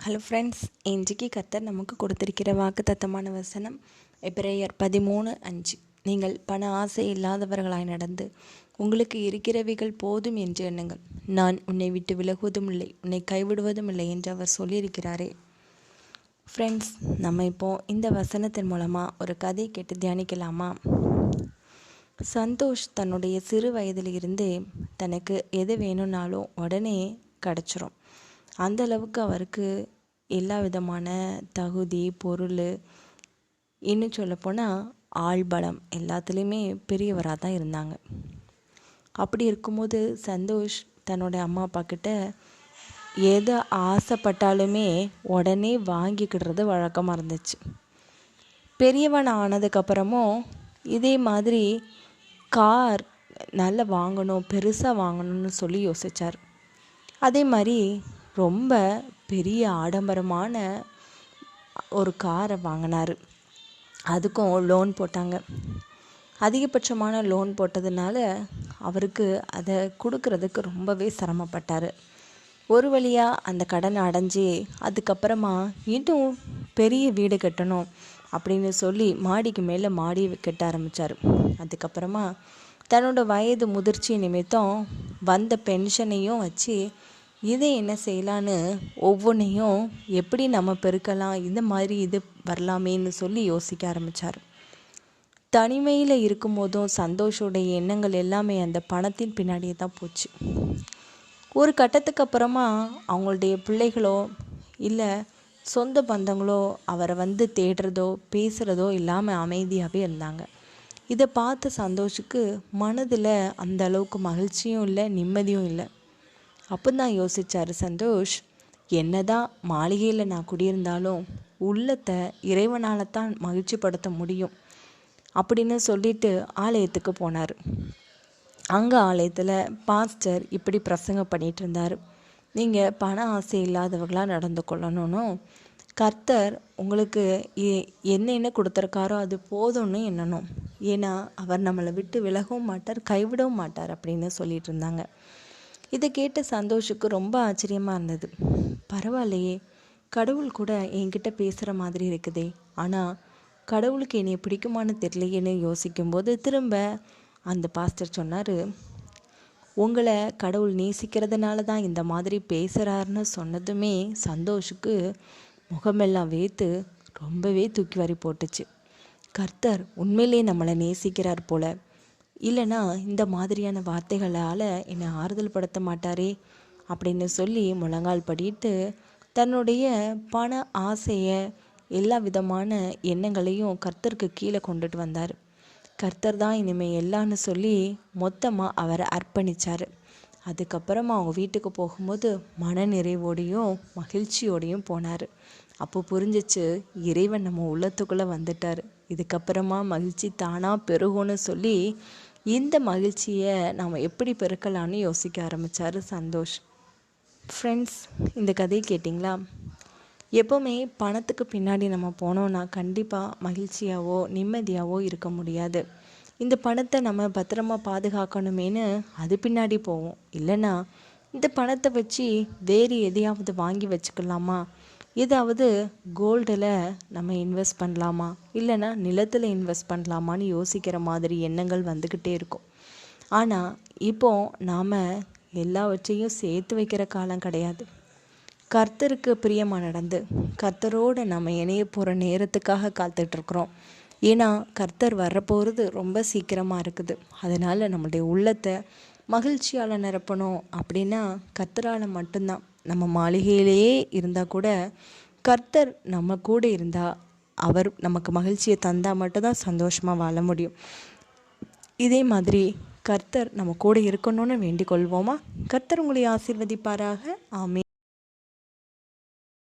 Hello friends, இன்றைக்கு கர்த்தர் நமக்கு கொடுத்திருக்கிற வாக்குத்தத்தமான வசனம் எபிரேயர் 13:5. நீங்கள் பண ஆசை இல்லாதவர்களாய் நடந்து உங்களுக்கு இருக்கிறவைகள் போதும் என்று எண்ணுங்கள். நான் உன்னை விட்டு விலகுவதும் இல்லை, உன்னை கைவிடுவதும் இல்லை என்று அவர் சொல்லியிருக்கிறாரே. ஃப்ரெண்ட்ஸ், நம்ம இப்போது இந்த வசனத்தின் மூலமாக ஒரு கதை கேட்டு தியானிக்கலாமா? சந்தோஷ் தன்னுடைய சிறு வயதில் இருந்தே தனக்கு எது வேணும்னாலும் உடனே கிடச்சிரும். அந்த அளவுக்கு அவருக்கு எல்லா விதமான தகுதி, பொருள், இன்னும் சொல்லப்போனால் ஆள்பலம் எல்லாத்துலேயுமே பெரியவராக தான் இருந்தாங்க. அப்படி இருக்கும்போது சந்தோஷ் தன்னோட அம்மா அப்பா கிட்ட எதை ஆசைப்பட்டாலுமே உடனே வாங்கிக்கிடுறது வழக்கமாக இருந்துச்சு. பெரியவன் ஆனதுக்கப்புறமும் இதே மாதிரி கார் நல்லா வாங்கணும், பெருசாக வாங்கணும்னு சொல்லி யோசித்தார். அதே மாதிரி ரொம்ப பெரிய ஆடம்பரமான ஒரு காரை வாங்கினார். அதுக்கும் லோன் போட்டாங்க. அதிகபட்சமான லோன் போட்டதுனால அவருக்கு அதை கொடுக்கறதுக்கு ரொம்பவே சிரமப்பட்டார். ஒரு வழியாக அந்த கடனை அடைஞ்சி அதுக்கப்புறமா இன்னும் பெரிய வீடு கட்டணும் அப்படின்னு சொல்லி மாடிக்கு மேலே மாடி கட்ட ஆரம்பித்தார். அதுக்கப்புறமா தன்னோட வயது முதிர்ச்சி நிமித்தம் வந்த பென்ஷனையும் வச்சு இதை என்ன செய்யலான்னு ஒவ்வொன்றையும் எப்படி நம்ம பெருக்கலாம், இந்த மாதிரி இது வரலாமேன்னு சொல்லி யோசிக்க ஆரம்பித்தார். தனிமையில் இருக்கும்போதும் சந்தோஷோடைய எண்ணங்கள் எல்லாமே அந்த பணத்தின் பின்னாடியே தான் போச்சு. ஒரு கட்டத்துக்கு அப்புறமா அவங்களுடைய பிள்ளைகளோ இல்லை சொந்த பந்தங்களோ அவரை வந்து தேடுறதோ பேசுகிறதோ இல்லாமல் அமைதியாகவே இருந்தாங்க. இதை பார்த்த சந்தோஷுக்கு மனதில் அந்த அளவுக்கு மகிழ்ச்சியும் இல்லை, நிம்மதியும் இல்லை. அப்போ தான் யோசித்தார் சந்தோஷ், என்னதான் மாளிகையில் நான் குடியிருந்தாலும் உள்ளத்தை இறைவனால் தான் மகிழ்ச்சிப்படுத்த முடியும் அப்படின்னு சொல்லிட்டு ஆலயத்துக்கு போனார். அங்கே ஆலயத்தில் பாஸ்டர் இப்படி பிரசங்கம் பண்ணிகிட்டு இருந்தார். நீங்கள் பண ஆசை இல்லாதவர்களாக நடந்து கொள்ளணும்னு கர்த்தர் உங்களுக்கு என்ன கொடுத்துருக்காரோ அது போதும்னு எண்ணணும். ஏன்னா அவர் நம்மளை விட்டு விலகவும் மாட்டார், கைவிடவும் மாட்டார் அப்படின்னு சொல்லிட்டு இருந்தாங்க. இதை கேட்ட சந்தோஷுக்கு ரொம்ப ஆச்சரியமாக இருந்தது. பரவாயில்லையே, கடவுள் கூட என்கிட்ட பேசுகிற மாதிரி இருக்குதே, ஆனால் கடவுளுக்கு என்னை பிடிக்குமான்னு தெரியலையேன்னு யோசிக்கும்போது திரும்ப அந்த பாஸ்டர் சொன்னார், உங்களை கடவுள் நேசிக்கிறதுனால தான் இந்த மாதிரி பேசுகிறாருன்னு சொன்னதுமே சந்தோஷுக்கு முகமெல்லாம் வேத்து ரொம்பவே தூக்கி வாரி போட்டுச்சு. கர்த்தர் உண்மையிலே நம்மளை நேசிக்கிறார் போல, இல்லைனா இந்த மாதிரியான வார்த்தைகளால் என்னை ஆறுதல் படுத்த மாட்டாரே அப்படின்னு சொல்லி முழங்கால் படிட்டு தன்னுடைய பண ஆசையை எல்லா விதமான எண்ணங்களையும் கர்த்தருக்கு கீழே கொண்டுட்டு வந்தார். கர்த்தர் தான் இனிமேல் எல்லான்னு சொல்லி மொத்தமாக அவரை அர்ப்பணித்தார். அதுக்கப்புறமா அவங்க வீட்டுக்கு போகும்போது மன நிறைவோடையும் மகிழ்ச்சியோடையும் போனார். அப்போ புரிஞ்சிச்சு, இறைவன் நம்ம உள்ளத்துக்குள்ளே வந்துட்டார், இதுக்கப்புறமா மகிழ்ச்சி தானாக பெருகும்னு சொல்லி இந்த மகிழ்ச்சியை நாம் எப்படி பெருக்கலான்னு யோசிக்க ஆரம்பித்தார் சந்தோஷ். ஃப்ரெண்ட்ஸ், இந்த கதையை கேட்டிங்களா? எப்போவுமே பணத்துக்கு பின்னாடி நம்ம போனோன்னா கண்டிப்பாக மகிழ்ச்சியாவோ நிம்மதியாவோ இருக்க முடியாது. இந்த பணத்தை நம்ம பத்திரமா பாதுகாக்கணுமேனு அது பின்னாடி போவோம். இல்லைன்னா இந்த பணத்தை வச்சு வேறு எதையாவது வாங்கி வச்சுக்கலாமா, ஏதாவது கோல்டில் நம்ம இன்வெஸ்ட் பண்ணலாமா, இல்லைன்னா நிலத்தில் இன்வெஸ்ட் பண்ணலாமான்னு யோசிக்கிற மாதிரி எண்ணங்கள் வந்துக்கிட்டே இருக்கும். ஆனால் இப்போது நாம் எல்லாவற்றையும் சேர்த்து வைக்கிற காலம் கிடையாது. கர்த்தருக்கு பிரியமாக நடந்து கர்த்தரோடு நம்ம இணைய போகிற நேரத்துக்காக காத்துட்ருக்குறோம். ஏன்னா கர்த்தர் வரப்போகிறது ரொம்ப சீக்கிரமாக இருக்குது. அதனால் நம்மளுடைய உள்ளத்தை மகிழ்ச்சியால் நிரப்பணும் அப்படின்னா கர்த்தரால் மட்டும்தான். நம்ம மாளிகையிலேயே இருந்தால் கூட கர்த்தர் நம்ம கூட இருந்தால் அவர் நமக்கு மகிழ்ச்சியை தந்தால் மட்டும்தான் சந்தோஷமாக வாழ முடியும். இதே மாதிரி கர்த்தர் நம்ம கூட இருக்கணும்னு வேண்டிக் கொள்வோமா? கர்த்தர் உங்களை ஆசீர்வதிப்பாராக. ஆமென்.